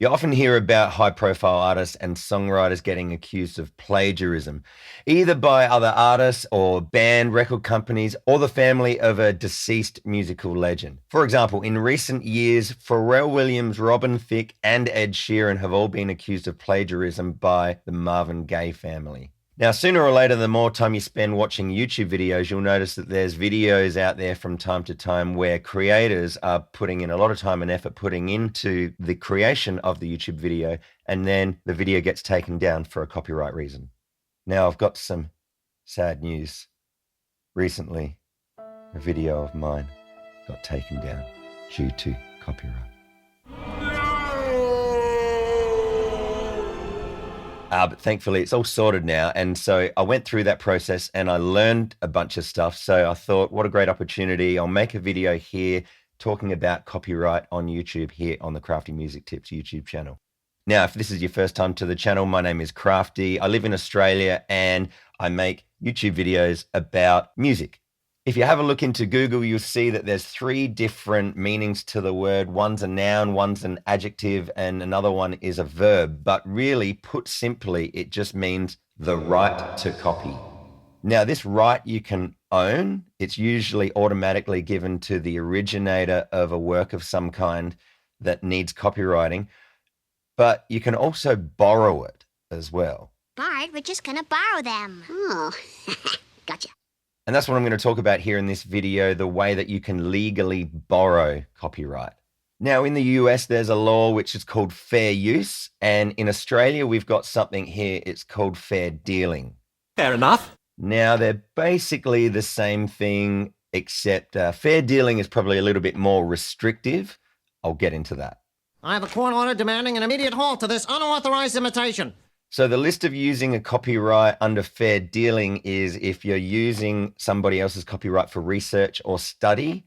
You often hear about high-profile artists and songwriters getting accused of plagiarism, either by other artists or band record companies or the family of a deceased musical legend. For example, in recent years, Pharrell Williams, Robin Thicke, and Ed Sheeran have all been accused of plagiarism by the Marvin Gaye family. Now, sooner or later, the more time you spend watching YouTube videos, you'll notice that there's videos out there from time to time where creators are putting in a lot of time and effort putting into the creation of the YouTube video, and then the video gets taken down for a copyright reason. Now, I've got some sad news. Recently, a video of mine got taken down due to copyright. But thankfully, it's all sorted now. And so I went through that process and I learned a bunch of stuff. So I thought, what a great opportunity. I'll make a video here talking about copyright on YouTube here on the Crafty Music Tips YouTube channel. Now, if this is your first time to the channel, my name is Crafty. I live in Australia and I make YouTube videos about music. If you have a look into Google, you'll see that there's 3 different meanings to the word. One's a noun, one's an adjective, and another one is a verb. But really, put simply, it just means the right to copy. Now, this right you can own. It's usually automatically given to the originator of a work of some kind that needs copywriting. But you can also borrow it as well. Bart, we're just gonna borrow them. Oh, gotcha. And that's what I'm going to talk about here in this video, the way that you can legally borrow copyright. Now, in the US, there's a law which is called fair use. And in Australia, we've got something here. It's called fair dealing. Fair enough. Now, they're basically the same thing, except fair dealing is probably a little bit more restrictive. I'll get into that. I have a court order demanding an immediate halt to this unauthorized imitation. So the list of using a copyright under fair dealing is if you're using somebody else's copyright for research or study,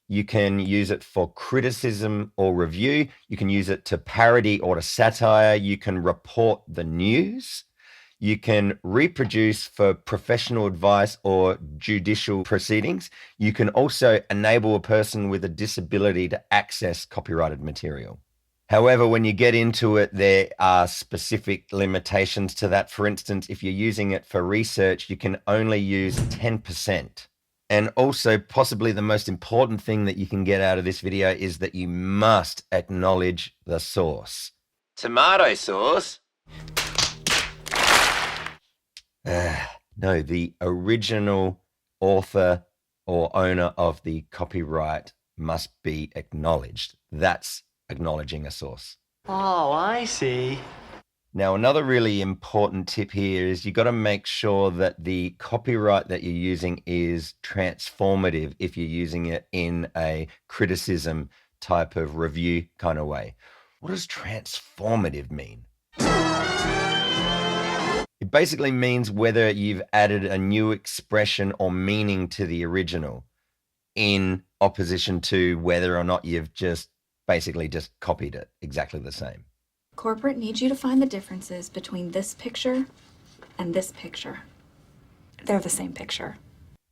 you can use it for criticism or review. You can use it to parody or to satire. You can report the news. You can reproduce for professional advice or judicial proceedings. You can also enable a person with a disability to access copyrighted material. However, when you get into it, there are specific limitations to that. For instance, if you're using it for research, you can only use 10%. And also, possibly the most important thing that you can get out of this video is that you must acknowledge the source. Tomato sauce? No, the original author or owner of the copyright must be acknowledged. That's acknowledging a source. Oh, I see. Now, another really important tip here is you got to make sure that the copyright that you're using is transformative if you're using it in a criticism type of review kind of way. What does transformative mean? It basically means whether you've added a new expression or meaning to the original in opposition to whether or not you've basically just copied it exactly the same. Corporate needs you to find the differences between this picture and this picture. They're the same picture.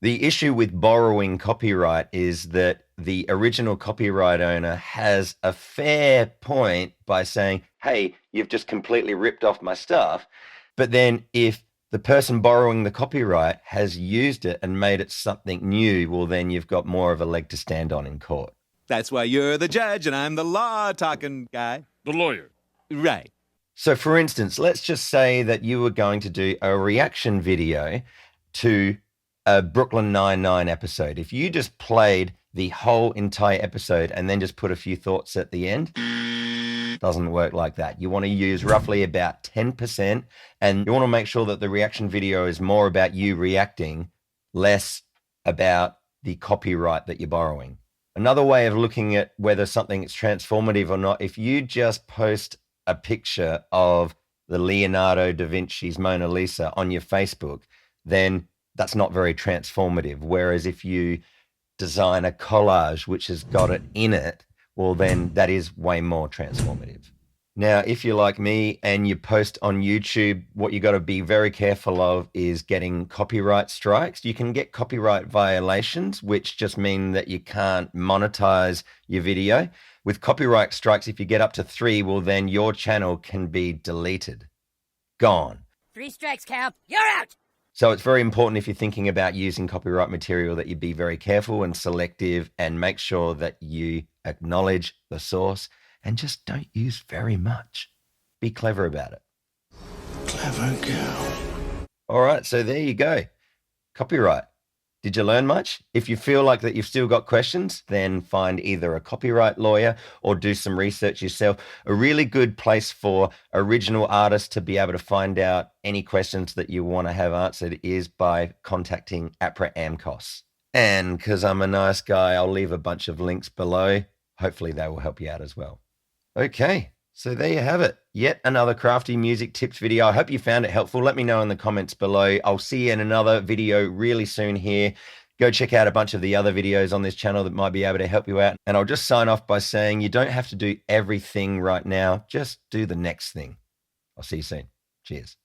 The issue with borrowing copyright is that the original copyright owner has a fair point by saying, hey, you've just completely ripped off my stuff. But then if the person borrowing the copyright has used it and made it something new, well, then you've got more of a leg to stand on in court. That's why you're the judge and I'm the law-talking guy. The lawyer. Right. So, for instance, let's just say that you were going to do a reaction video to a Brooklyn Nine-Nine episode. If you just played the whole entire episode and then just put a few thoughts at the end, doesn't work like that. You want to use roughly about 10%, and you want to make sure that the reaction video is more about you reacting, less about the copyright that you're borrowing. Another way of looking at whether something is transformative or not, if you just post a picture of the Leonardo da Vinci's Mona Lisa on your Facebook, then that's not very transformative. Whereas if you design a collage which has got it in it, well, then that is way more transformative. Now, if you're like me and you post on YouTube, what you got to be very careful of is getting copyright strikes. You can get copyright violations, which just mean that you can't monetize your video. With copyright strikes, if you get up to 3, well, then your channel can be deleted. Gone. 3 strikes count. You're out. So it's very important if you're thinking about using copyright material that you be very careful and selective and make sure that you acknowledge the source and just don't use very much. Be clever about it. Clever girl. All right, so there you go. Copyright. Did you learn much? If you feel like that you've still got questions, then find either a copyright lawyer or do some research yourself. A really good place for original artists to be able to find out any questions that you want to have answered is by contacting APRA AMCOS. And because I'm a nice guy, I'll leave a bunch of links below. Hopefully they will help you out as well. Okay, so there you have it. Yet another crafty music tips video. I hope you found it helpful. Let me know in the comments below. I'll see you in another video really soon here. Go check out a bunch of the other videos on this channel that might be able to help you out. And I'll just sign off by saying you don't have to do everything right now. Just do the next thing. I'll see you soon. Cheers.